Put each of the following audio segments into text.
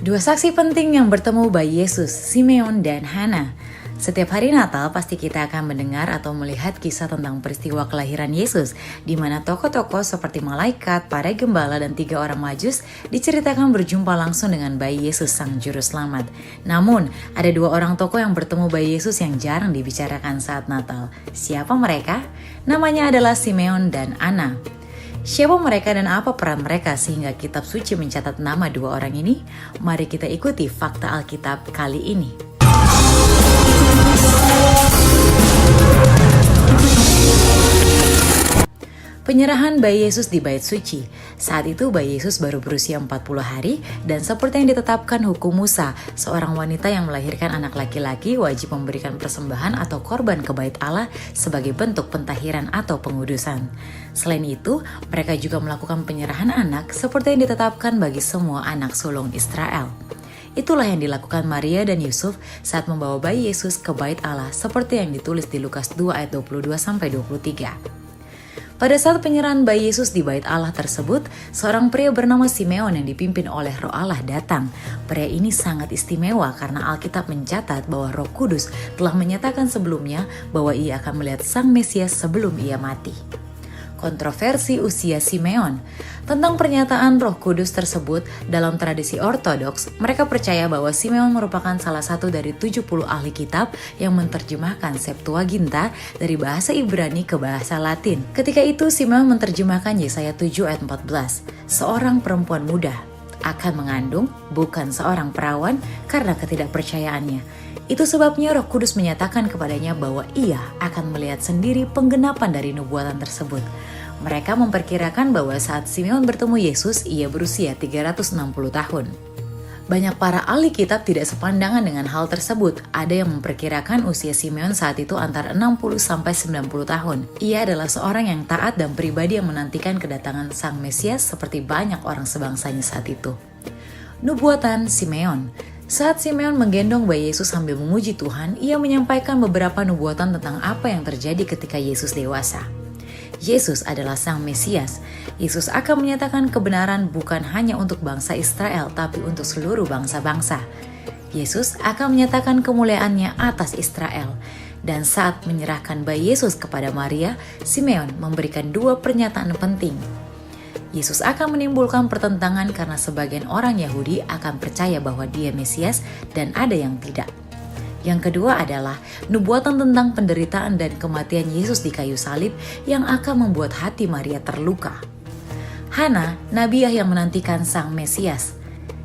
Dua saksi penting yang bertemu bayi Yesus, Simeon dan Hana. Setiap hari Natal pasti kita akan mendengar atau melihat kisah tentang peristiwa kelahiran Yesus, di mana tokoh-tokoh seperti malaikat, para gembala, dan 3 orang majus diceritakan berjumpa langsung dengan bayi Yesus sang juru selamat. Namun, ada 2 orang tokoh yang bertemu bayi Yesus yang jarang dibicarakan saat Natal. Siapa mereka? Namanya adalah Simeon dan Anna. Siapa mereka dan apa peran mereka sehingga kitab suci mencatat nama 2 orang ini? Mari kita ikuti fakta Alkitab kali ini. Penyerahan bayi Yesus di bait suci. Saat itu bayi Yesus baru berusia 40 hari dan seperti yang ditetapkan hukum Musa, seorang wanita yang melahirkan anak laki-laki wajib memberikan persembahan atau korban ke bait Allah sebagai bentuk pentahiran atau pengudusan. Selain itu, mereka juga melakukan penyerahan anak seperti yang ditetapkan bagi semua anak sulung Israel. Itulah yang dilakukan Maria dan Yusuf saat membawa bayi Yesus ke bait Allah seperti yang ditulis di Lukas 2 ayat 22-23. Pada saat penyerahan bayi Yesus di bait Allah tersebut, seorang pria bernama Simeon yang dipimpin oleh Roh Allah datang. Pria ini sangat istimewa karena Alkitab mencatat bahwa Roh Kudus telah menyatakan sebelumnya bahwa ia akan melihat Sang Mesias sebelum ia mati. Kontroversi usia Simeon. Tentang pernyataan Roh Kudus tersebut, dalam tradisi Ortodoks, mereka percaya bahwa Simeon merupakan salah satu dari 70 ahli kitab yang menerjemahkan Septuaginta dari bahasa Ibrani ke bahasa Latin. Ketika itu, Simeon menerjemahkan Yesaya 7 ayat 14. Seorang perempuan muda akan mengandung, bukan seorang perawan, karena ketidakpercayaannya. Itu sebabnya Roh Kudus menyatakan kepadanya bahwa ia akan melihat sendiri penggenapan dari nubuatan tersebut. Mereka memperkirakan bahwa saat Simeon bertemu Yesus, ia berusia 360 tahun. Banyak para ahli kitab tidak sepandangan dengan hal tersebut. Ada yang memperkirakan usia Simeon saat itu antara 60-90 tahun. Ia adalah seorang yang taat dan pribadi yang menantikan kedatangan Sang Mesias seperti banyak orang sebangsanya saat itu. Nubuatan Simeon. Saat Simeon menggendong bayi Yesus sambil memuji Tuhan, ia menyampaikan beberapa nubuatan tentang apa yang terjadi ketika Yesus dewasa. Yesus adalah Sang Mesias. Yesus akan menyatakan kebenaran bukan hanya untuk bangsa Israel, tapi untuk seluruh bangsa-bangsa. Yesus akan menyatakan kemuliaannya atas Israel. Dan saat menyerahkan bayi Yesus kepada Maria, Simeon memberikan 2 pernyataan penting. Yesus akan menimbulkan pertentangan karena sebagian orang Yahudi akan percaya bahwa dia Mesias dan ada yang tidak. Yang kedua adalah nubuatan tentang penderitaan dan kematian Yesus di kayu salib yang akan membuat hati Maria terluka. Hana, nabiah yang menantikan Sang Mesias.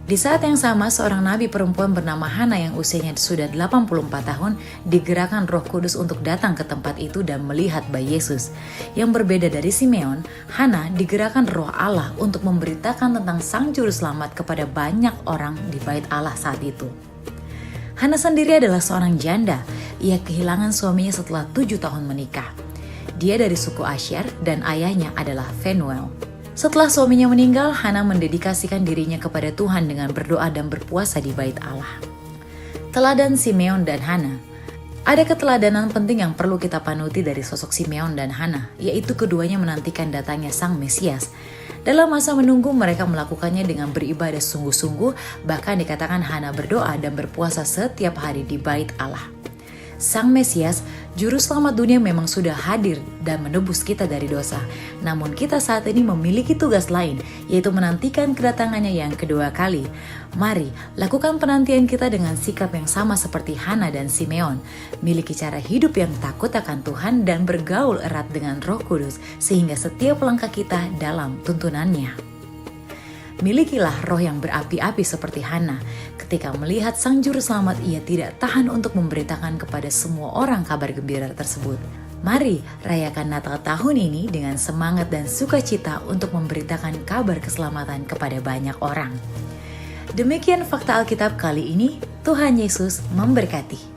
Di saat yang sama, seorang nabi perempuan bernama Hana yang usianya sudah 84 tahun digerakkan Roh Kudus untuk datang ke tempat itu dan melihat bayi Yesus. Yang berbeda dari Simeon, Hana digerakkan Roh Allah untuk memberitakan tentang Sang Juru Selamat kepada banyak orang di bait Allah saat itu. Hana sendiri adalah seorang janda. Ia kehilangan suaminya setelah 7 tahun menikah. Dia dari suku Asher dan ayahnya adalah Fenuel. Setelah suaminya meninggal, Hana mendedikasikan dirinya kepada Tuhan dengan berdoa dan berpuasa di bait Allah. Teladan Simeon dan Hana. Ada keteladanan penting yang perlu kita panuti dari sosok Simeon dan Hana, yaitu keduanya menantikan datangnya Sang Mesias. Dalam masa menunggu, mereka melakukannya dengan beribadah sungguh-sungguh, bahkan dikatakan Hana berdoa dan berpuasa setiap hari di bait Allah. Sang Mesias, Juru Selamat dunia memang sudah hadir dan menebus kita dari dosa. Namun kita saat ini memiliki tugas lain, yaitu menantikan kedatangannya yang kedua kali. Mari, lakukan penantian kita dengan sikap yang sama seperti Hana dan Simeon. Miliki cara hidup yang takut akan Tuhan dan bergaul erat dengan Roh Kudus, sehingga setiap langkah kita dalam tuntunannya. Milikilah roh yang berapi-api seperti Hana. Ketika melihat Sang Juru Selamat, ia tidak tahan untuk memberitakan kepada semua orang kabar gembira tersebut. Mari rayakan Natal tahun ini dengan semangat dan sukacita untuk memberitakan kabar keselamatan kepada banyak orang. Demikian fakta Alkitab kali ini. Tuhan Yesus memberkati.